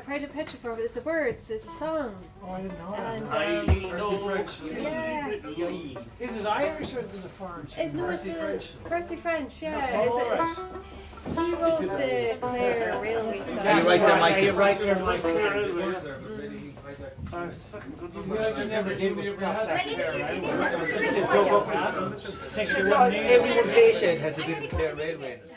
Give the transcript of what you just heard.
Pride of Petrified, it's the words, there's a song. Oh, I didn't know And, that. Percy French. yeah. Is it Irish or is it a foreign tune? No, it's Percy French. Percy French, yeah. Oh, He wrote the Clare Railway song. You write them like you it. write them like Oh, it's fucking good You numbers. guys never did was stop that Well, there, right? if They've dug up half, take it Every rotation has a bit of Clare Railway in it.